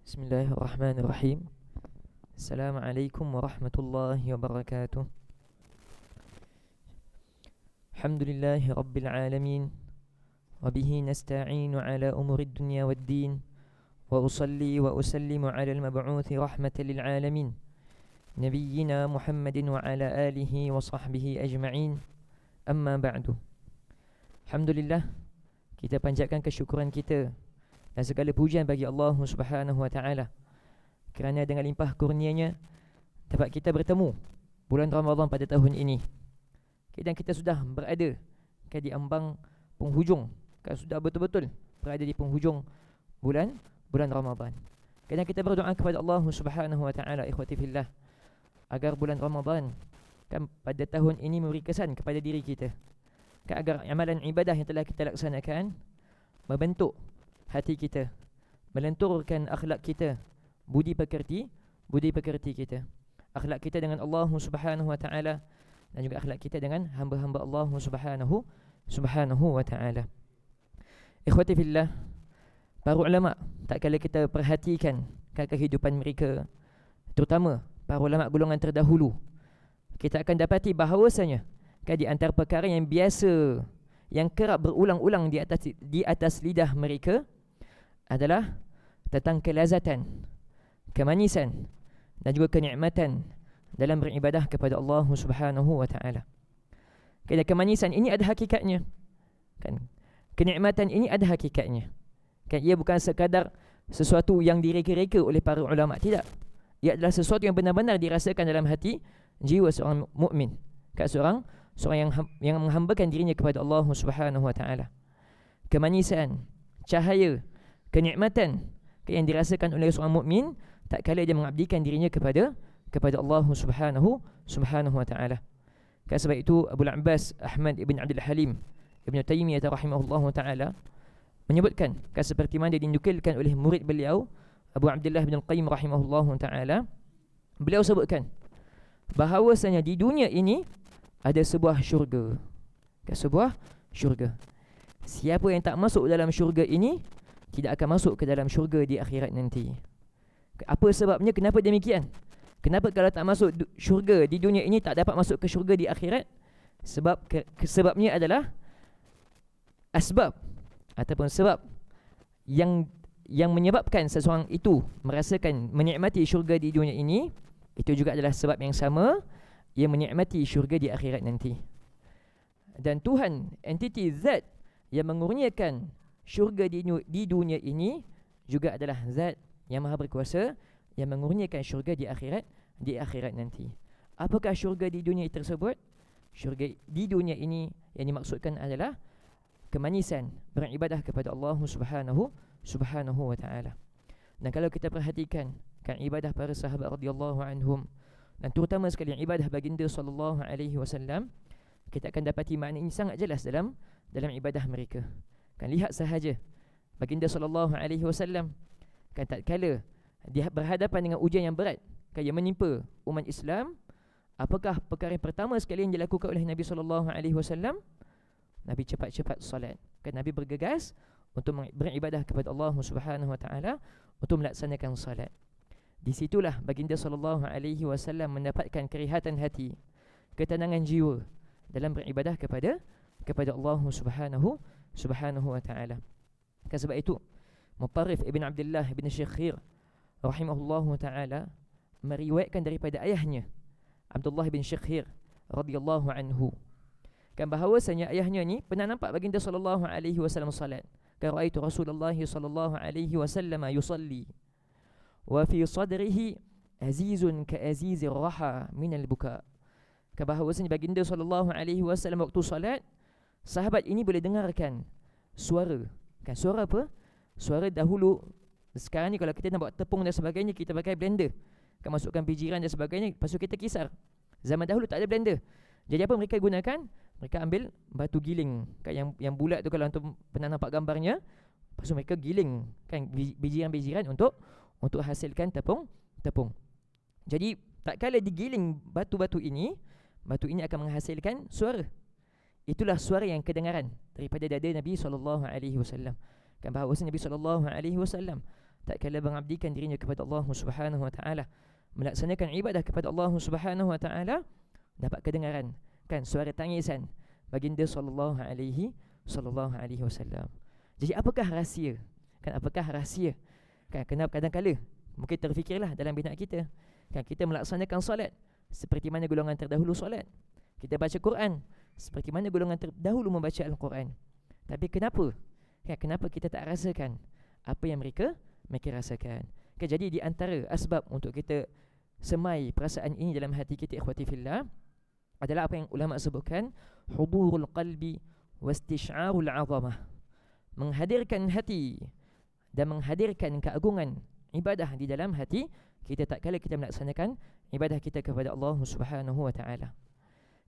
Bismillahirrahmanirrahim. Assalamualaikum warahmatullahi wabarakatuh. Alhamdulillahi rabbil alamin. Wabihi nasta'inu ala umurid dunya waddin. Wa usalli wa usallimu ala al-mab'uthi rahmatan lil alamin, Nabiyyina Muhammadin wa ala alihi wa sahbihi ajma'in. Amma ba'du. Alhamdulillah, kita panjatkan kesyukuran kita dan segala pujian bagi Allah Subhanahu wa taala kerana dengan limpah kurnianya dapat kita bertemu bulan Ramadan pada tahun ini. Dan kita sudah berada di ambang penghujung, sudah betul-betul berada di penghujung bulan Ramadan. Dan kita berdoa kepada Allah Subhanahu wa taala, ikhwati fillah, agar bulan Ramadan pada tahun ini memberi kesan kepada diri kita, agar amalan ibadah yang telah kita laksanakan membentuk hati kita, melenturkan akhlak kita, budi pekerti kita, akhlak kita dengan Allah Subhanahu wa taala dan juga akhlak kita dengan hamba-hamba Allah Subhanahu wa taala. Ikhwati fillah, para ulama tak kala kita perhatikan kehidupan mereka, terutama para ulama golongan terdahulu, kita akan dapati bahawasanya di antara perkara yang biasa, yang kerap berulang-ulang di atas lidah mereka adalah tentang kelazatan, kemanisan dan juga kenikmatan dalam beribadah kepada Allah Subhanahu wa taala. Kerana kemanisan ini ada hakikatnya, kenikmatan ini ada hakikatnya. Ia bukan sekadar sesuatu yang direka-reka oleh para ulama, tidak. Ia adalah sesuatu yang benar-benar dirasakan dalam hati jiwa seorang mukmin, seorang yang menghambakan dirinya kepada Allah Subhanahu wa taala. Kemanisan, cahaya, kenikmatan yang dirasakan oleh seorang mukmin tak kala dia mengabdikan dirinya kepada Allah Subhanahu wa taala. Sebab itu Abu Abbas Ahmad ibn Abdul Halim Ibn Taymiyah rahimahullahu taala menyebutkan, seperti mana dinukilkan oleh murid beliau Abu Abdullah bin Al-Qayyim rahimahullahu taala, beliau sebutkan bahawasanya di dunia ini ada sebuah syurga. Sebuah syurga. Siapa yang tak masuk dalam syurga ini tidak akan masuk ke dalam syurga di akhirat nanti. Apa sebabnya? Kenapa demikian? Kenapa kalau tak masuk syurga di dunia ini tak dapat masuk ke syurga di akhirat? Sebabnya adalah asbab ataupun sebab yang menyebabkan seseorang itu merasakan menikmati syurga di dunia ini, itu juga adalah sebab yang sama yang menikmati syurga di akhirat nanti. Dan Tuhan, entiti zat yang mengurniakan syurga di dunia ini juga adalah zat yang maha berkuasa yang mengurniakan syurga di akhirat nanti. Apakah syurga di dunia tersebut? Syurga di dunia ini yang dimaksudkan adalah kemanisan beribadah kepada Allah Subhanahu wa taala. Dan kalau kita perhatikan ibadah para sahabat radhiyallahu anhum, dan terutama sekali ibadah baginda sallallahu alaihi wasallam, kita akan dapati makna ini sangat jelas dalam ibadah mereka. Lihat sahaja baginda sallallahu alaihi wasallam tak kala dia berhadapan dengan ujian yang berat yang menimpa umat Islam, apakah perkara yang pertama sekali yang dilakukan oleh Nabi sallallahu alaihi wasallam? Nabi cepat-cepat solat. Nabi bergegas untuk beribadah kepada Allah Subhanahu wa taala, untuk melaksanakan salat. Di situlah baginda sallallahu alaihi wasallam mendapatkan kerihatan hati, ketenangan jiwa dalam beribadah kepada Allah Subhanahu wa taala. Sebab itu Mutarrif ibn Abdullah ibn Syakhir rahimahullahu taala meriwayatkan daripada ayahnya Abdullah bin Syakhir radhiyallahu anhu, bahawasanya ayahnya ni pernah nampak baginda sallallahu alaihi wasallam salat. Ra'aitu Rasulullah sallallahu alaihi wasallam yusalli wa fi sadrihi azizun ka azizir raha min al-buka. Bahawasanya baginda sallallahu alaihi wasallam waktu salat, sahabat ini boleh dengarkan suara. Suara apa? Suara dahulu. Sekarang ni kalau kita nak buat tepung dan sebagainya, kita pakai blender, masukkan bijiran dan sebagainya, lepas tu kita kisar. Zaman dahulu tak ada blender. Jadi apa mereka gunakan? Mereka ambil batu giling yang bulat tu, kalau antum pernah nampak gambarnya. Lepas tu mereka giling bijiran-bijiran untuk hasilkan tepung. Jadi tak kala digiling batu-batu ini akan menghasilkan suara. Itulah suara yang kedengaran daripada dada Nabi SAW. Bahawasanya Nabi SAW tak kala mengabdikan dirinya kepada Allah Subhanahu wa taala, melaksanakan ibadah kepada Allah Subhanahu wa taala, dapat kedengaran kan suara tangisan baginda sallallahu alaihi wasallam. Jadi apakah rahsia? Kan apakah rahsia? Kan kenapa kadang-kala mungkin terfikirlah dalam benak kita, kan kita melaksanakan solat seperti mana golongan terdahulu solat. Kita baca Quran seperti mana golongan terdahulu membaca Al-Quran. Tapi kenapa? Kan kenapa kita tak rasakan apa yang mereka rasakan? Kan jadi di antara asbab untuk kita semai perasaan ini dalam hati kita, ikhwati fillah, adalah apa yang ulama sebutkan, hudurul qalbi wastish'arul 'azamah. Menghadirkan hati dan menghadirkan keagungan ibadah di dalam hati kita tak kala kita melaksanakan ibadah kita kepada Allah Subhanahu wa taala.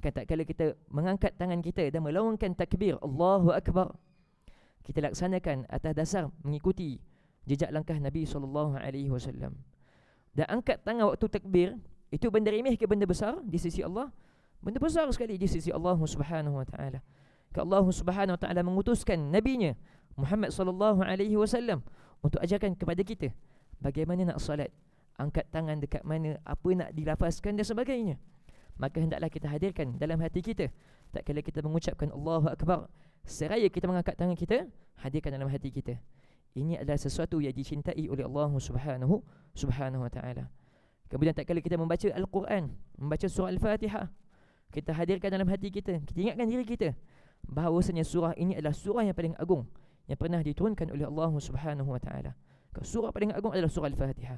Kan tak kala kita mengangkat tangan kita dan melawangkan takbir Allahu Akbar, kita laksanakan atas dasar mengikuti jejak langkah Nabi SAW. Dan angkat tangan waktu takbir, itu benda remeh ke benda besar di sisi Allah? Benda besar sekali di sisi Allah Subhanahu wa taala. Allah Subhanahu wa taala mengutuskan nabinya Muhammad SAW untuk ajarkan kepada kita bagaimana nak salat, angkat tangan dekat mana, apa nak dilafazkan dan sebagainya. Maka hendaklah kita hadirkan dalam hati kita, tak kala kita mengucapkan Allahu Akbar, seraya kita mengangkat tangan kita, hadirkan dalam hati kita, ini adalah sesuatu yang dicintai oleh Allah Subhanahu wa taala. Kemudian tak kala kita membaca Al-Quran, membaca surah Al-Fatihah, kita hadirkan dalam hati kita, kita ingatkan diri kita bahawasanya surah ini adalah surah yang paling agung yang pernah diturunkan oleh Allah Subhanahu wa taala. Surah paling agung adalah surah Al-Fatihah.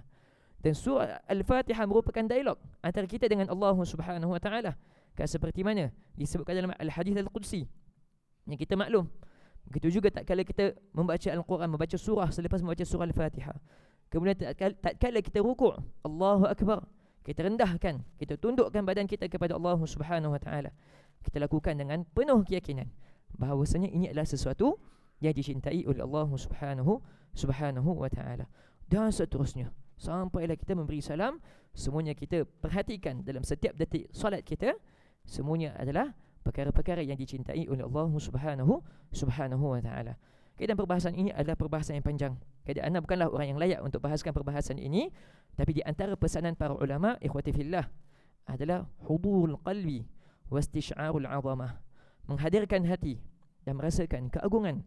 Dan surah Al-Fatihah merupakan dialog antara kita dengan Allah Subhanahu wa taala. Kan seperti mana disebutkan dalam Al-Hadis Al-Qudsi yang kita maklum. Begitu juga tak kala kita membaca Al-Quran, membaca surah selepas membaca surah Al-Fatihah, kemudian tak kala kita rukuk, Allahu Akbar, kita rendahkan, kita tundukkan badan kita kepada Allah Subhanahu wa taala. Kita lakukan dengan penuh keyakinan bahawasanya ini adalah sesuatu yang dicintai oleh Allah Subhanahu wa taala. Dan seterusnya sampailah kita memberi salam, semuanya kita perhatikan dalam setiap detik solat kita, semuanya adalah perkara-perkara yang dicintai oleh Allah Subhanahu wa taala. Dan perbahasan ini adalah perbahasan yang panjang. Ana bukanlah orang yang layak untuk bahaskan perbahasan ini, tapi di antara pesanan para ulama, ikhwati fillah, adalah hudurul qalbi wastish'arul 'azamah, menghadirkan hati dan merasakan keagungan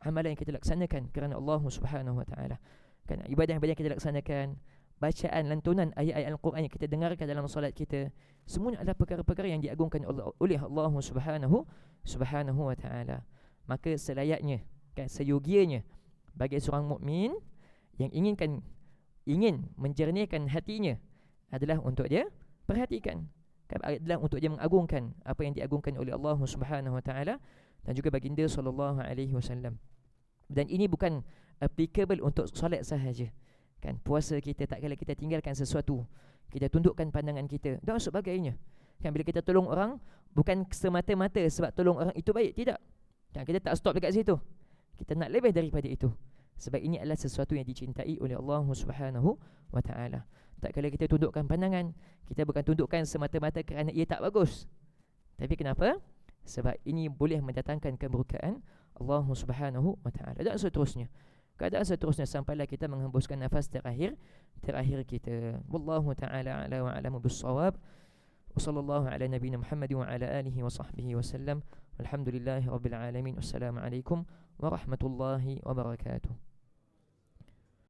amalan yang kita laksanakan kerana Allah Subhanahu wa taala. Kan ibadah-ibadah yang kita laksanakan, bacaan lantunan ayat-ayat Al-Quran yang kita dengarkan dalam solat kita, semuanya adalah perkara-perkara yang diagungkan oleh Allah Subhanahu wa taala. Maka selayaknya, kan seyogianya bagi seorang mukmin yang ingin menjernihkan hatinya adalah untuk dia perhatikan, adalah untuk dia mengagungkan apa yang diagungkan oleh Allah Subhanahu wa taala dan juga baginda sallallahu alaihi wasallam. Dan ini bukan applicable untuk solat sahaja. Kan puasa kita, tak kala kita tinggalkan sesuatu, kita tundukkan pandangan kita dan sebagainya. Kan bila kita tolong orang, bukan semata-mata sebab tolong orang itu baik, tidak. Kan kita tak stop dekat situ, kita nak lebih daripada itu, sebab ini adalah sesuatu yang dicintai oleh Allah Subhanahu wa taala. Tak kala kita tundukkan pandangan, kita bukan tundukkan semata-mata kerana ia tak bagus, tapi kenapa? Sebab ini boleh mendatangkan kemurkaan Allah Subhanahu wa taala. Dan seterusnya, keadaan seterusnya sampailah kita menghembuskan nafas terakhir kita. Wallahu taala ala wa alamu bis-shawab. Wa sallallahu ala nabiyyina Muhammad wa ala alihi wa sahbihi wasallam. Walhamdulillahirabbil alamin. Wassalamu alaikum warahmatullahi wabarakatuh.